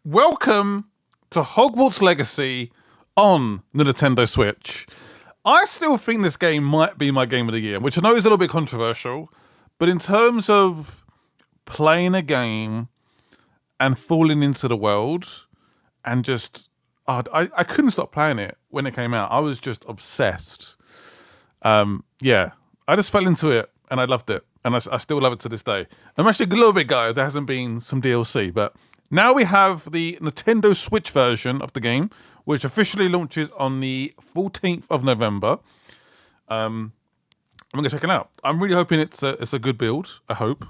Welcome to Hogwarts Legacy on the Nintendo Switch. I still think this game might be my game of the year, which I know is a little bit controversial, but in terms of playing a game and falling into the world and just, I couldn't stop playing it when it came out. I was just obsessed. Yeah, I just fell into it and I loved it. And I still love it to this day. I'm actually a little bit gutted there hasn't been some DLC, but now we have the Nintendo Switch version of the game, which officially launches on the 14th of November. I'm gonna check it out. I'm really hoping it's a good build. I hope,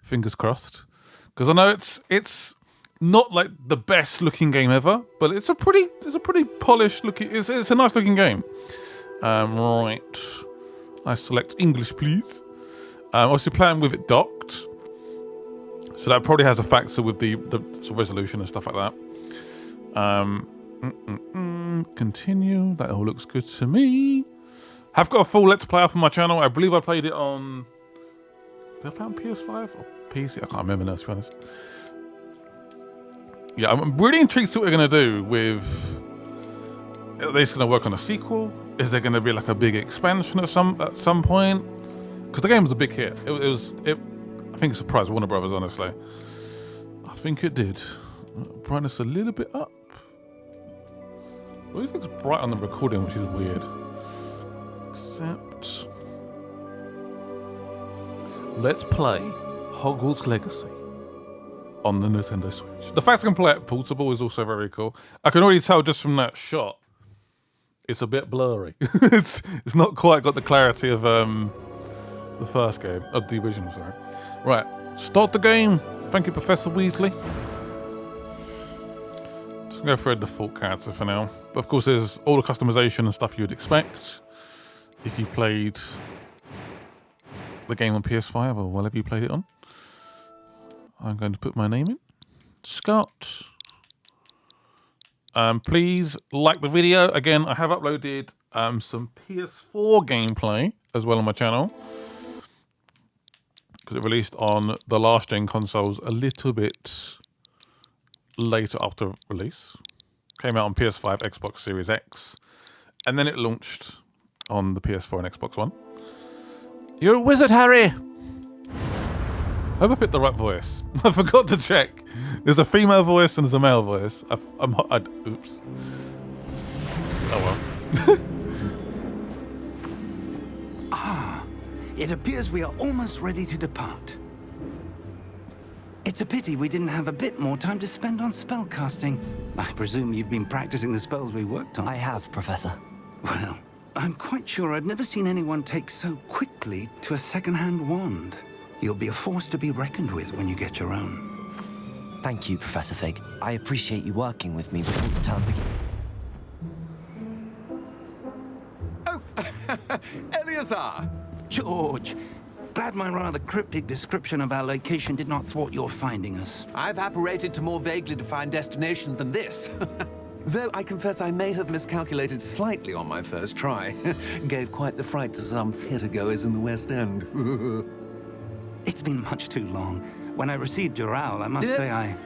fingers crossed, because I know it's not like the best looking game ever, but it's a pretty polished looking. It's a nice looking game. Right, I select English, please. Obviously playing with it docked. So that probably has a factor with the resolution and stuff like that. Continue. That all looks good to me. Have got a full Let's Play up on my channel. I believe I played it on... Did I play on PS5 or PC? I can't remember now, to be honest. Yeah, I'm really intrigued to see what they're going to do with... Are they just going to work on a sequel? Is there going to be like a big expansion at some point? Because the game was a big hit. I think it surprised Warner Brothers, honestly. I think it did. Brightness a little bit up. Well, it's bright on the recording, which is weird. Except... Let's play Hogwarts Legacy on the Nintendo Switch. The fact I can play it portable is also very cool. I can already tell just from that shot, it's a bit blurry. it's not quite got the clarity of the first game, of the original, sorry. Right, start the game. Thank you, Professor Weasley. Just go for a default character for now. But of course, there's all the customization and stuff you would expect if you played the game on PS5 or whatever you played it on. I'm going to put my name in. Scott. Please like the video. Again, I have uploaded some PS4 gameplay as well on my channel, because it released on the last gen consoles a little bit later after release. Came out on PS5, Xbox Series X, and then it launched on the PS4 and Xbox One. You're a wizard, Harry! I hope I picked the right voice. I forgot to check. There's a female voice and there's a male voice. Oops. Oh well. It appears we are almost ready to depart. It's a pity we didn't have a bit more time to spend on spellcasting. I presume you've been practicing the spells we worked on. I have, Professor. Well, I'm quite sure I've never seen anyone take so quickly to a second-hand wand. You'll be a force to be reckoned with when you get your own. Thank you, Professor Fig. I appreciate you working with me before the term begins. Oh, Eleazar! George, glad my rather cryptic description of our location did not thwart your finding us. I've apparated to more vaguely defined destinations than this. Though I confess I may have miscalculated slightly on my first try. Gave quite the fright to some theatre-goers in the West End. It's been much too long. When I received your owl, I must say I...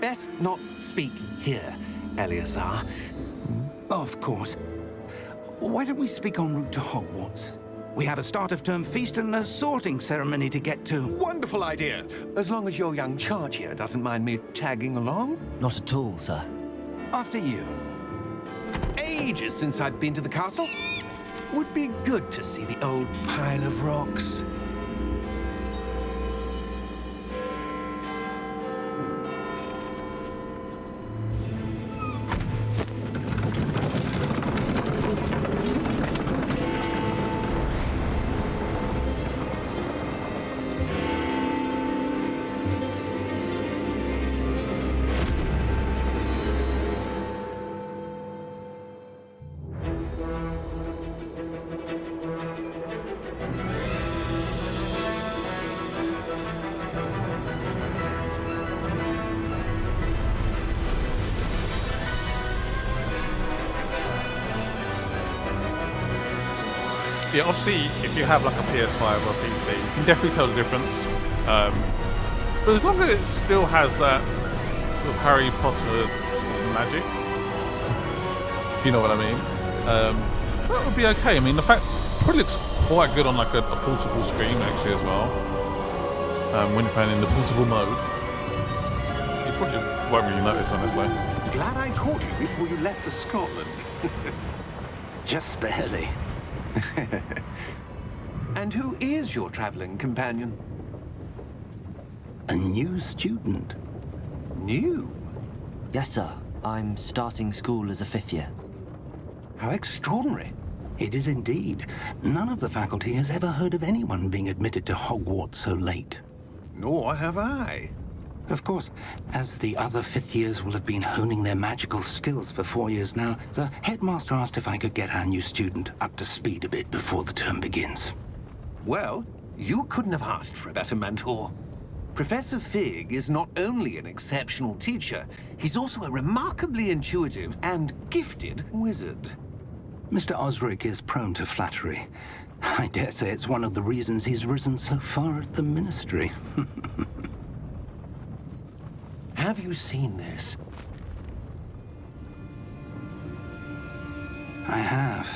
Best not speak here, Eleazar. Of course. Why don't we speak en route to Hogwarts? We have a start-of-term feast and a sorting ceremony to get to. Wonderful idea. As long as your young charge here doesn't mind me tagging along. Not at all, sir. After you. Ages since I'd been to the castle. Would be good to see the old pile of rocks. Yeah, obviously, if you have like a PS5 or a PC, you can definitely tell the difference. But as long as it still has that sort of Harry Potter sort of magic. If you know what I mean. That would be okay. I mean, the fact probably looks quite good on like a portable screen actually as well. When you're playing in the portable mode, you probably won't really notice honestly. Glad I caught you before you left for Scotland. Just barely. And who is your traveling companion? A new student. New? Yes, sir. I'm starting school as a 5th year. How extraordinary. It is indeed. None of the faculty has ever heard of anyone being admitted to Hogwarts so late. Nor have I. Of course, as the other 5th years will have been honing their magical skills for 4 years now, the headmaster asked if I could get our new student up to speed a bit before the term begins. Well, you couldn't have asked for a better mentor. Professor Fig is not only an exceptional teacher, he's also a remarkably intuitive and gifted wizard. Mr. Osric is prone to flattery. I dare say it's one of the reasons he's risen so far at the Ministry. Have you seen this? I have.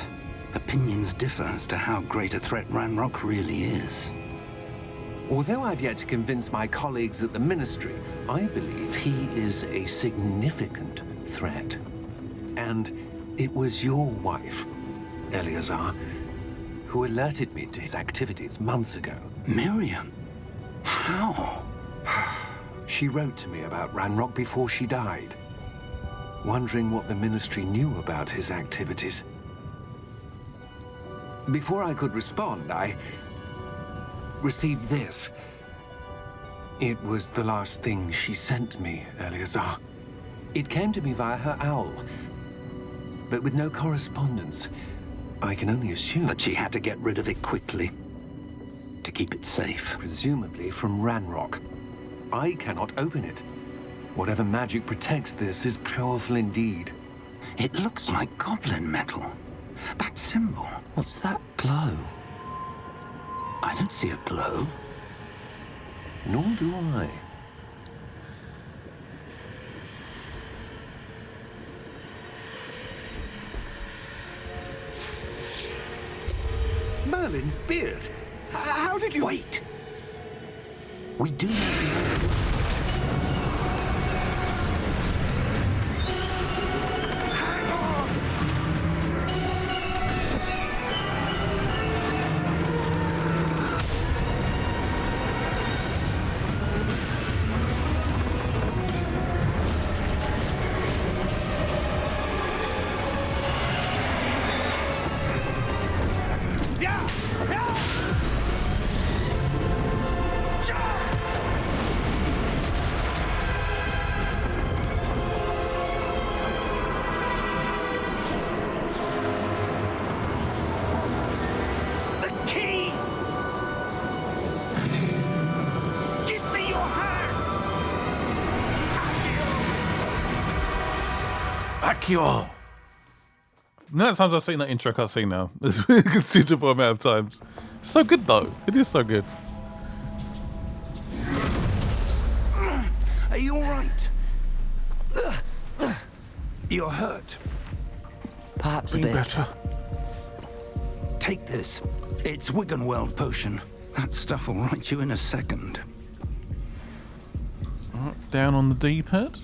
Opinions differ as to how great a threat Ranrock really is. Although I've yet to convince my colleagues at the Ministry, I believe he is a significant threat. And it was your wife, Eleazar, who alerted me to his activities months ago. Miriam? How? She wrote to me about Ranrock before she died, wondering what the Ministry knew about his activities. Before I could respond, I received this. It was the last thing she sent me, Eleazar. It came to me via her owl, but with no correspondence. I can only assume That she had to get rid of it quickly. To keep it safe. presumably from Ranrock. I cannot open it. Whatever magic protects this is powerful indeed. It looks like goblin metal. That symbol. What's that glow? I don't see a glow. Nor do I. Merlin's beard. How did you... Wait! We do know the Accio! The amount of times I've seen that intro cutscene now. There's a considerable amount of times. So good though. It is so good. Are you all right? You're hurt. Perhaps a Be bit. better. Take this. It's Wiggenweld potion. That stuff will right you in a second. Alright, down on the D-pad.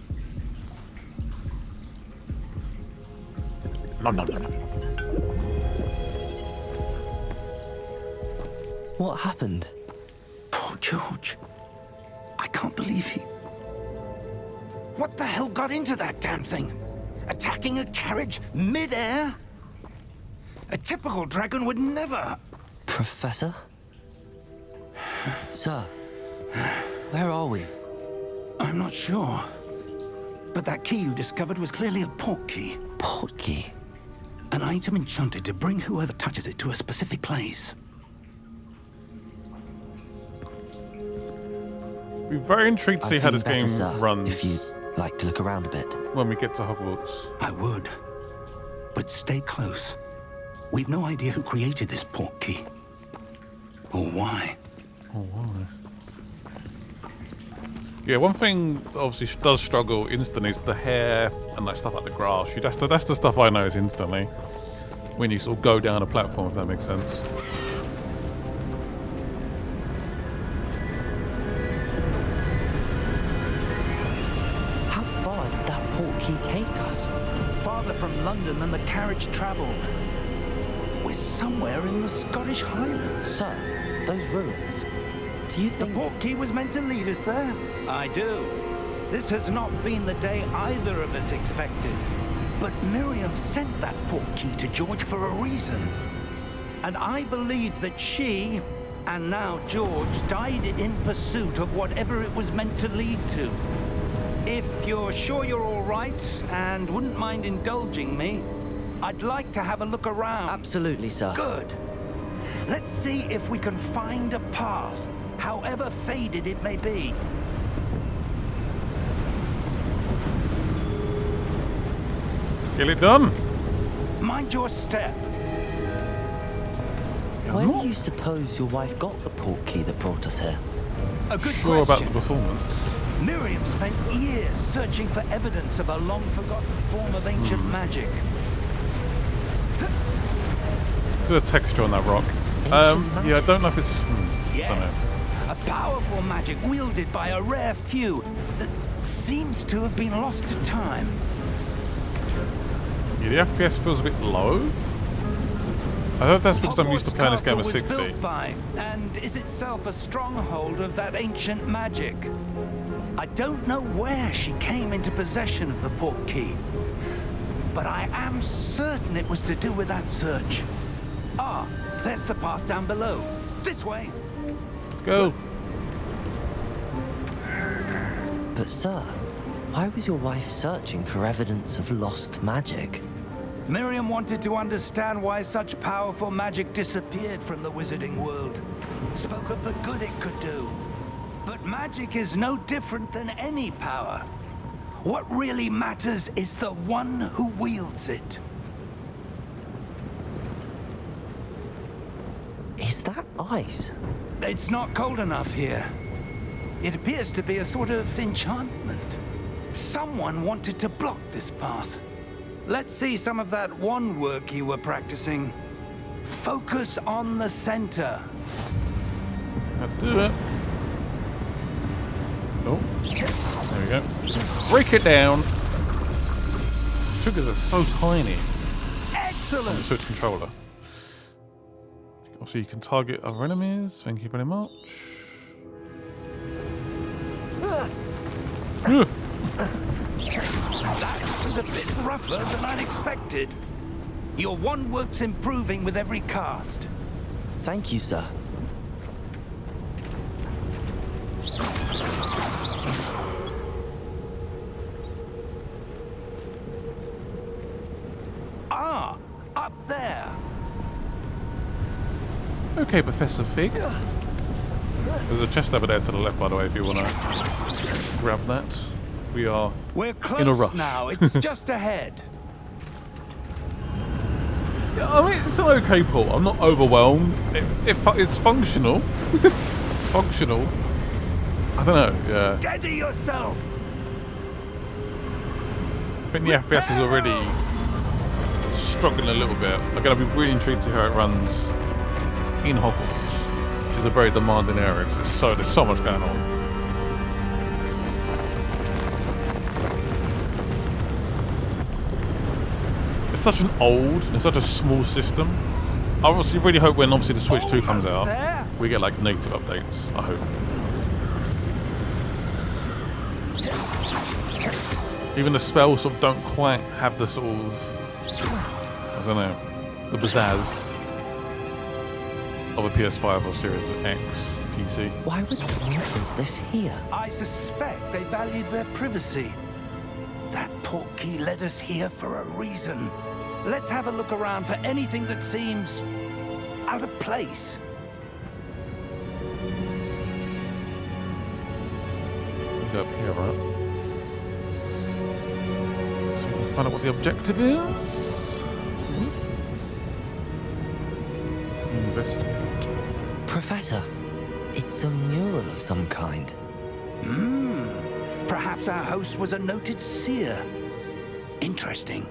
Nom, nom, nom, nom. What happened? Poor George. I can't believe he... What the hell got into that damn thing? Attacking a carriage mid-air? A typical dragon would never... Professor? Sir, where are we? I'm not sure. But that key you discovered was clearly a portkey. Portkey? An item enchanted to bring whoever touches it to a specific place. Be very intrigued to see I'd how feel this better, game sir, runs if you'd like to look around a bit. when we get to Hogwarts. I would. But stay close. We've no idea who created this portkey. Or why. Oh, why? Yeah, one thing that obviously does struggle instantly is the hair and like stuff like the grass. That's the stuff I notice instantly when you sort of go down a platform, if that makes sense. How far did that portkey take us? Farther from London than the carriage travelled. We're somewhere in the Scottish Highlands. Sir, those ruins. Do you The think... portkey was meant to lead us there? I do. This has not been the day either of us expected. But Miriam sent that portkey to George for a reason. And I believe that she, and now George, died in pursuit of whatever it was meant to lead to. If you're sure you're all right and wouldn't mind indulging me, I'd like to have a look around. Absolutely, sir. Good. Let's see if we can find a path, however faded it may be. Let's get it done. Mind your step. Where do you suppose your wife got the portkey that brought us here? A good Sure about question. the performance. Miriam spent years searching for evidence of a long-forgotten form of ancient magic. Bit of texture on that rock. Ancient Yeah, I don't know if it's. Don't Yes, know. a powerful magic wielded by a rare few that seems to have been lost to time. Yeah, the FPS feels a bit low. I hope that's because I'm used to playing this game at Hogwarts 60. was built by, and is itself a stronghold of that ancient magic. I don't know where she came into possession of the portkey, but I am certain it was to do with that search. Ah, there's the path down below. This way. Let's go. But sir, why was your wife searching for evidence of lost magic? Miriam wanted to understand why such powerful magic disappeared from the wizarding world. Spoke of the good it could do. But magic is no different than any power. What really matters is the one who wields it. Is that ice? It's not cold enough here. It appears to be a sort of enchantment. Someone wanted to block this path. Let's see some of that wand work you were practicing. Focus on the center. Let's do it. Oh, there we go. Break it down. Triggers are so tiny. Excellent! Switch controller. Also, you can target other enemies. Thank you very much. That was a bit rougher than I'd expected. Your wand work's improving with every cast. Thank you, sir. Ah, up there. Okay, Professor Fig. There's a chest over there to the left, by the way, if you want to grab that. We are We're close in a rush. now. It's just ahead. Yeah, I mean, it's an okay pull. I'm not overwhelmed. It's functional. It's functional. I don't know. Yeah. Steady yourself. I think the FPS is already struggling a little bit. I'm going to be really intrigued to see how it runs in Hogwarts, which is a very demanding area. There's so much going on. It's such an old and such a small system. I obviously really hope when the Switch 2 comes Almost out, there. we get like native updates. I hope. Even the spells sort of don't quite have the sort of, I don't know, the pizzazz of a PS5 or Series X PC. Why would they leave this here? I suspect they valued their privacy. That portkey led us here for a reason. Let's have a look around for anything that seems out of place. Go up here, right? So we'll find out what the objective is. Investigate. Professor, it's a mural of some kind. Perhaps our host was a noted seer. Interesting.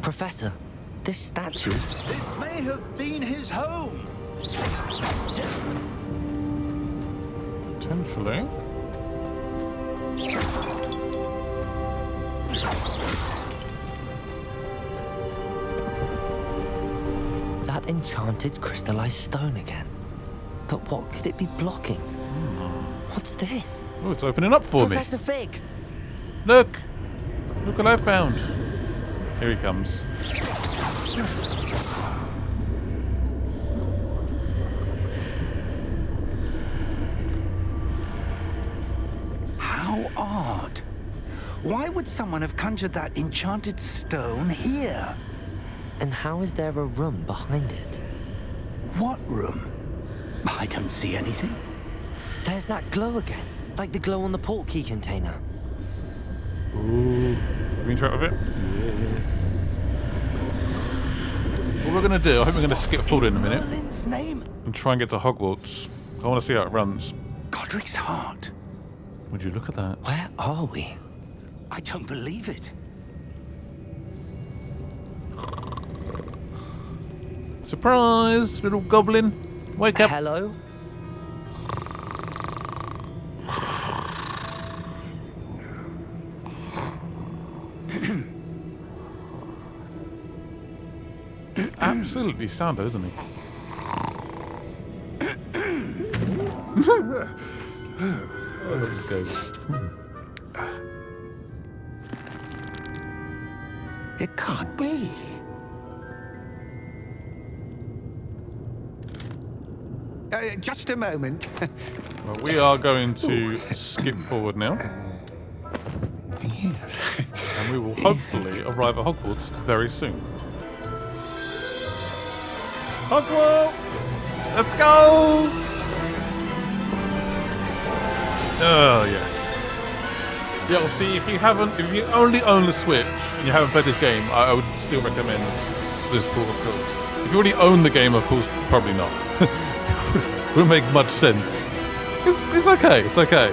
Professor, this statue... This may have been his home. Potentially. That enchanted crystallized stone again. But what could it be blocking? What's this? Oh, it's opening up for Professor Fig! me. Look what I found. Here he comes. How odd. Why would someone have conjured that enchanted stone here? And how is there a room behind it? What room? I don't see anything. There's that glow again, like the glow on the portkey container. Ooh. Can we interact with it? Yes. What we're going to do, I think we're going to skip forward in a minute Merlin's name? and try and get to Hogwarts. I want to see how it runs. Godric's heart. Would you look at that? Where are we? I don't believe it. Surprise, little goblin. Wake up. Hello? Absolutely sound, isn't he? Oh, let's go. It can't be. Just a moment. Well, we are going to skip forward now. And we will hopefully arrive at Hogwarts very soon. Hogwarts! Let's go! Oh, yes. Yeah, obviously, if you only own the Switch and you haven't played this game, I would still recommend this port, of course. If you already own the game, of course, probably not. Wouldn't make much sense. It's okay, it's okay.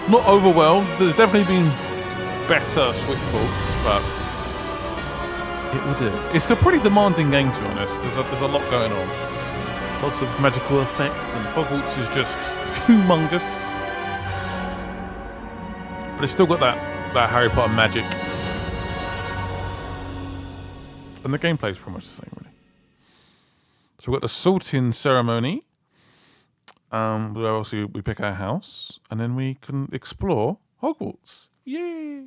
Not overwhelmed. There's definitely been better Switch ports, but it will do. It's a pretty demanding game, to be honest. There's a lot going on. Lots of magical effects, and Hogwarts is just humongous. But it's still got that Harry Potter magic. And the gameplay's pretty much the same, really. So we've got the sorting ceremony. Where obviously we pick our house, and then we can explore Hogwarts. Yay!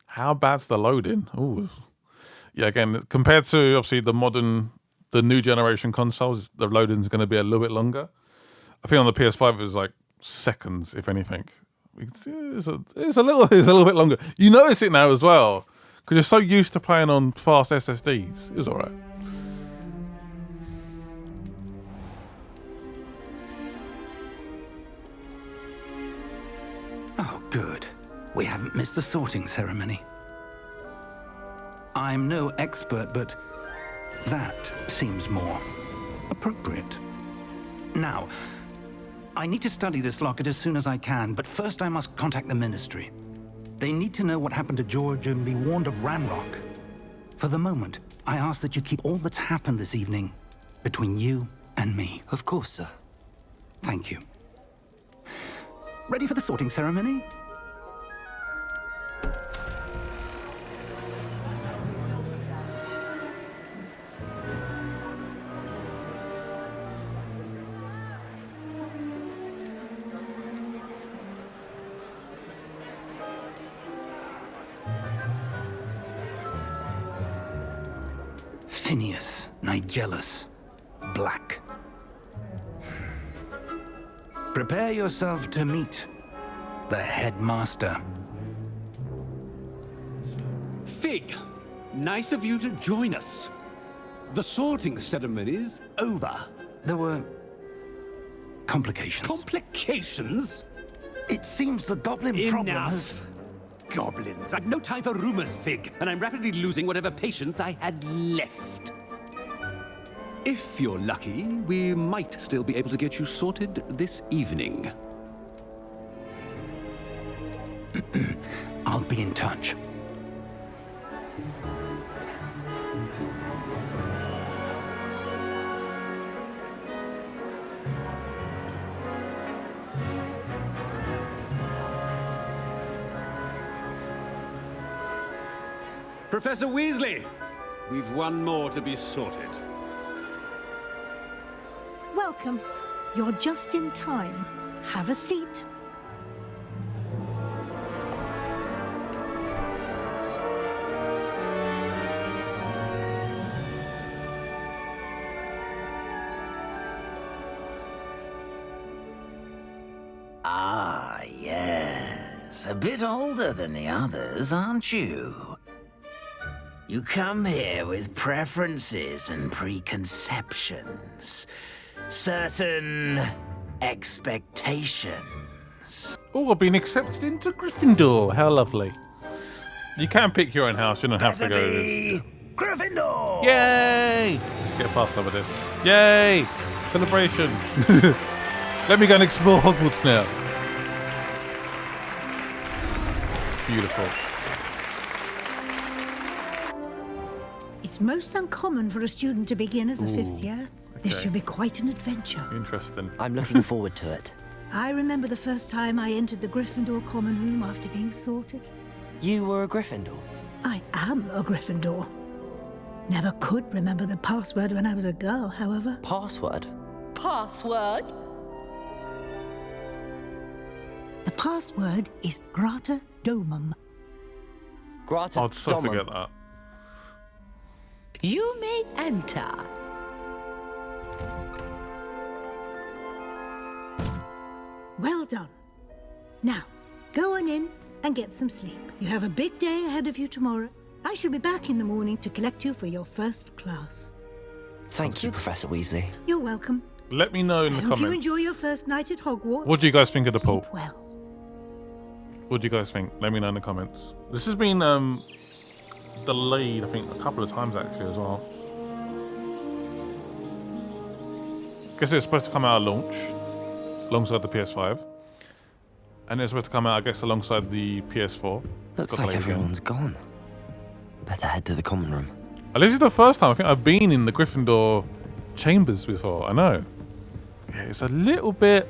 How bad's the loading? Ooh. Yeah, again, compared to obviously the new generation consoles, the loading's going to be a little bit longer. I think on the PS5 it was like seconds, if anything. It's a little bit longer. You notice it now as well, because you're so used to playing on fast SSDs. It was all right. Oh, good. We haven't missed the sorting ceremony. I'm no expert, but that seems more appropriate. Now, I need to study this locket as soon as I can, but first I must contact the Ministry. They need to know what happened to George and be warned of Ranrock. For the moment, I ask that you keep all that's happened this evening between you and me. Of course, sir. Thank you. Ready for the sorting ceremony? Phineas Nigellus Black. Prepare yourself to meet the headmaster. Fig, nice of you to join us. The sorting ceremony's over. There were complications. Complications? It seems the goblin problem has... Enough. goblins. I've no time for rumors, Fig, and I'm rapidly losing whatever patience I had left. If you're lucky, we might still be able to get you sorted this evening. I'll be in touch. Professor Weasley, we've one more to be sorted. Welcome. You're just in time. Have a seat. Ah, yes. A bit older than the others, aren't you? You come here with preferences and preconceptions. Certain expectations. Oh, I've been accepted into Gryffindor. How lovely. You can pick your own house. You don't have to go. Gryffindor! Yay! Let's get past some of this. Yay! Celebration. Let me go and explore Hogwarts now. Beautiful. It's most uncommon for a student to begin as a fifth year. This okay. should be quite an adventure. Interesting. I'm looking forward to it. I remember the first time I entered the Gryffindor common room after being sorted. You were a Gryffindor. I am a Gryffindor. Never could remember the password when I was a girl, however. Password? Password? The password is Grata Domum. Grata I'd so Domum. forget that. You may enter. Well done. Now, go on in and get some sleep. You have a big day ahead of you tomorrow. I shall be back in the morning to collect you for your first class. Thank you, Professor Weasley. You're welcome. Let me know in the I hope you comments. enjoy your first night at Hogwarts. What do you guys think of the pool? Sleep well. What do you guys think? Let me know in the comments. This has been delayed, I think, a couple of times actually as well. Guess it's supposed to come out at launch, alongside the PS5. And it's supposed to come out, I guess, alongside the PS4. Looks Got like delayed again. everyone's gone. Better head to the common room. And this is the first time I think I've been in the Gryffindor chambers before. I know. Yeah, it's a little bit...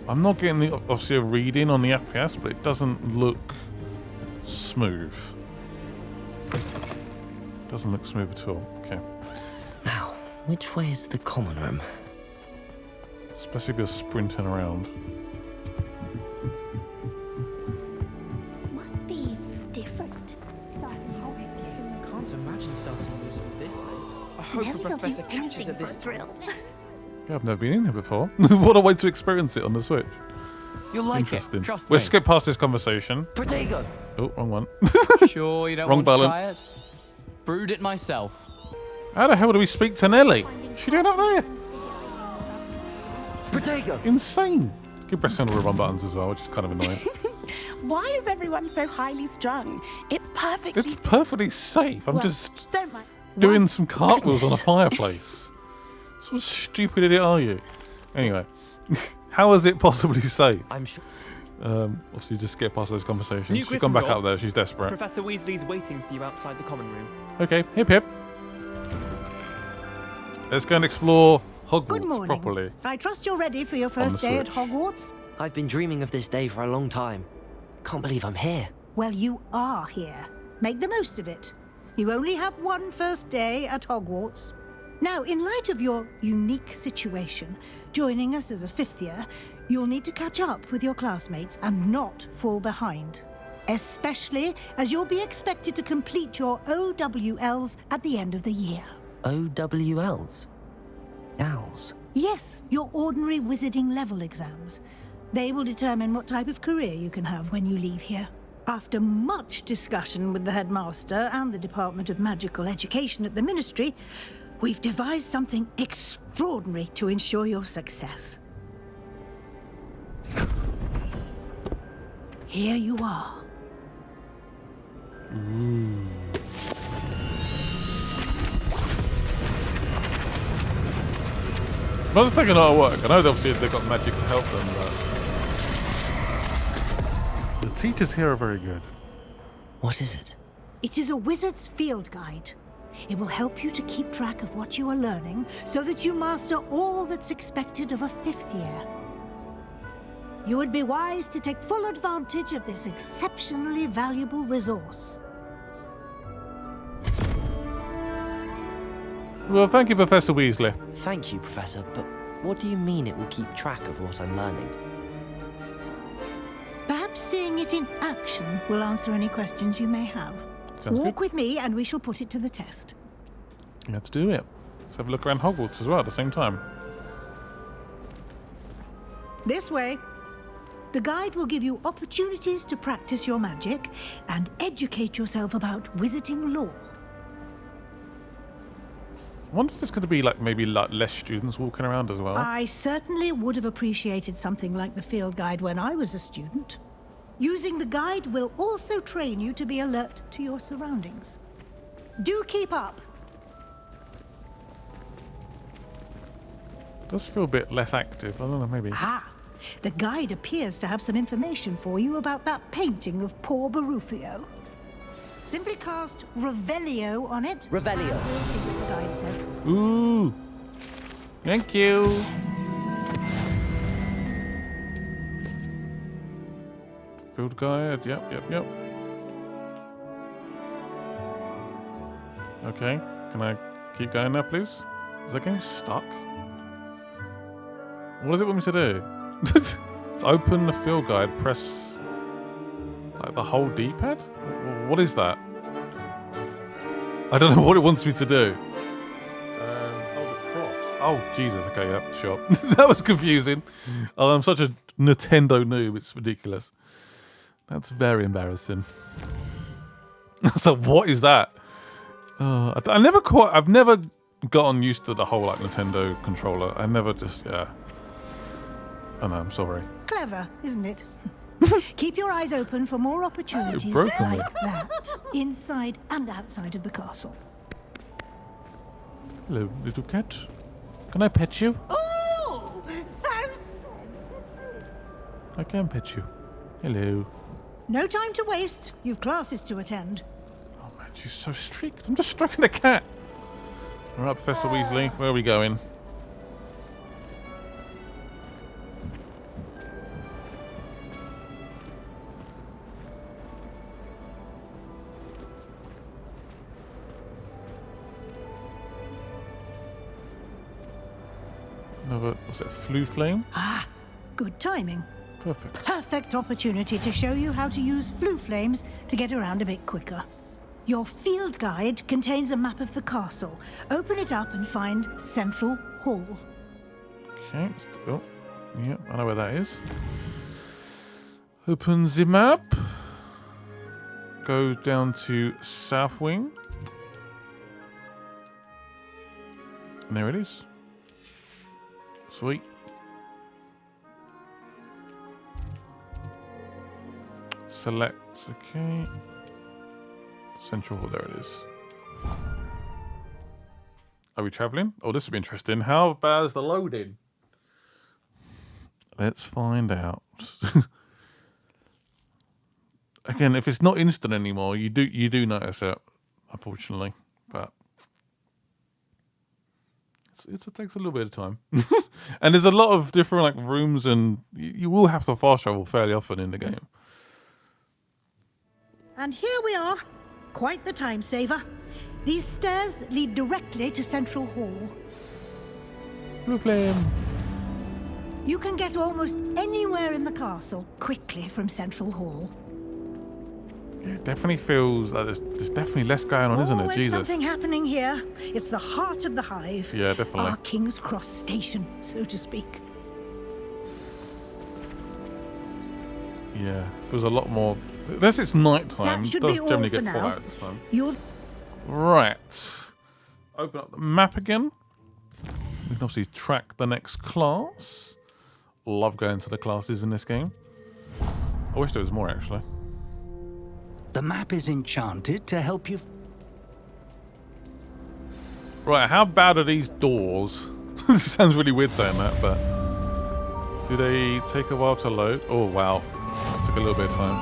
I'm not getting the, obviously a reading on the FPS, but it doesn't look smooth. Doesn't look smooth at all. Okay. Now, which way is the common room? Especially if you're sprinting around. Must be different. I can't imagine starting loose with this late. I hope Nelly the will do professor catches anything it this for a time. thrill. Yeah, I've never been in here before. What a way to experience it on the Switch. You'll like Interesting. it, trust We'll me. skip past this conversation. Protego! Oh, wrong one. Sure you don't Wrong want to balance. try it? Brewed it myself. How the hell do we speak to Nelly? What's she doing up there? Protego! Insane. Keep pressing all the wrong buttons as well, which is kind of annoying. Why is everyone so highly strung? It's perfectly It's perfectly safe. I'm Well, just don't mind. doing Why- some cartwheels on a fireplace. So what stupid idiot are you? Anyway, how is it possibly safe? I'm sure. Obviously, just get past those conversations. New She's gone back Gryffindor. up there. She's desperate. Professor Weasley's waiting for you outside the common room. Okay, hip hip. Let's go and explore Hogwarts Good morning. properly. I trust you're ready for your first the day at Switch. Hogwarts. I've been dreaming of this day for a long time. Can't believe I'm here. Well, you are here. Make the most of it. You only have one first day at Hogwarts. Now, in light of your unique situation, joining us as a fifth year, you'll need to catch up with your classmates and not fall behind. Especially as you'll be expected to complete your OWLs at the end of the year. OWLs? Owls? Yes, your ordinary wizarding level exams. They will determine what type of career you can have when you leave here. After much discussion with the headmaster and the Department of Magical Education at the Ministry, we've devised something extraordinary to ensure your success. Here you are. Well, it's taking a lot of work. I know obviously they've got magic to help them, but the teachers here are very good. What is it? It is a wizard's field guide. It will help you to keep track of what you are learning so that you master all that's expected of a 5th year. You would be wise to take full advantage of this exceptionally valuable resource. Well, thank you, Professor Weasley. Thank you, Professor, but what do you mean it will keep track of what I'm learning? Perhaps seeing it in action will answer any questions you may have. Sounds Walk good. with me and we shall put it to the test. Let's do it. Let's have a look around Hogwarts as well at the same time. This way. The guide will give you opportunities to practice your magic and educate yourself about wizarding lore. I wonder if there's going to be maybe less students walking around as well. I certainly would have appreciated something like the field guide when I was a student. Using the guide will also train you to be alert to your surroundings. Do keep up. It does feel a bit less active. I don't know, maybe. Ah, the guide appears to have some information for you about that painting of poor Barufio. Simply cast Revelio on it. Revelio. And we'll see what the guide says. Ooh. Thank you. Field guide. Yep. Okay. Can I keep going now, please? Is that game stuck? What does it want me to do? To open the field guide, press the whole D-pad? What is that? I don't know what it wants me to do. Hold the cross. Oh, Jesus. Okay, yeah, sure. That was confusing. Oh, I'm such a Nintendo noob. It's ridiculous. That's very embarrassing. So what is that? I've never gotten used to the whole Nintendo controller. I never just, yeah. Oh no, I'm sorry. Clever, isn't it? Keep your eyes open for more opportunities broken like me. that, inside and outside of the castle. Hello, little cat. Can I pet you? Oh, so I can pet you. Hello. No time to waste. You've classes to attend. Oh man, she's so strict. I'm just stroking the cat. All right, Professor Weasley, where are we going? Another, what's it, floo flame? Ah, good timing. Perfect. Perfect opportunity to show you how to use floo flames to get around a bit quicker. Your field guide contains a map of the castle. Open it up and find Central Hall. Okay, oh, yeah, I know where that is. Open the map. Go down to South Wing. And there it is. Sweet. Select, okay. Central Hall, there it is. Are we traveling? Oh, this will be interesting. How bad is the loading? Let's find out. Again, if it's not instant anymore, you do notice it, unfortunately. But it takes a little bit of time. And there's a lot of different rooms, and you will have to fast travel fairly often in the game. And here we are. Quite the time saver. These stairs lead directly to Central Hall. Blue flame. You can get almost anywhere in the castle quickly from Central Hall. Yeah, it definitely feels like there's definitely less going on, isn't it? Always Jesus. something happening here. It's the heart of the hive. Yeah, definitely. Our King's Cross station, so to speak. Yeah, feels a lot more. Unless it's night time, That it should does be all generally for get now. quiet at this time. You'll Right. Open up the map again. We can obviously track the next class. Love going to the classes in this game. I wish there was more, actually. The map is enchanted to help you. Right, how bad are these doors? This sounds really weird saying that, but... Do they take a while to load? Oh, wow. That took a little bit of time.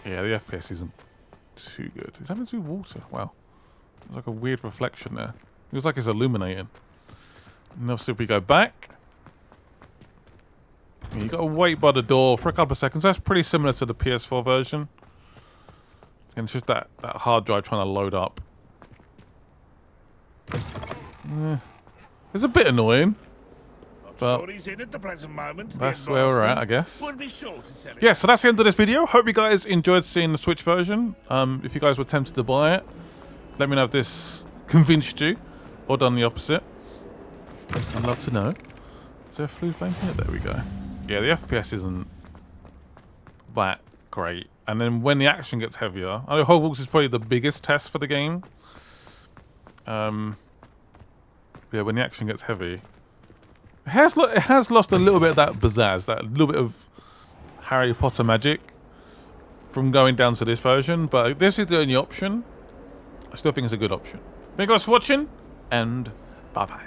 Yeah, the FPS isn't too good. Is that meant to be water? Wow. There's like a weird reflection there. It looks like it's illuminating. And obviously if we go back... You gotta wait by the door for a couple of seconds. That's pretty similar to the PS4 version. And it's just that hard drive trying to load up. It's a bit annoying. But that's where we're at, I guess. Yeah, so that's the end of this video. Hope you guys enjoyed seeing the Switch version. If you guys were tempted to buy it, let me know if this convinced you or done the opposite. I'd love to know. Is there a flue flame here? There we go. Yeah, the FPS isn't that great. And then when the action gets heavier, I know Hogwarts is probably the biggest test for the game. Yeah, when the action gets heavy, it has lost a little bit of that pizzazz, that little bit of Harry Potter magic from going down to this version. But if this is the only option, I still think it's a good option. Thank you guys for watching, and bye-bye.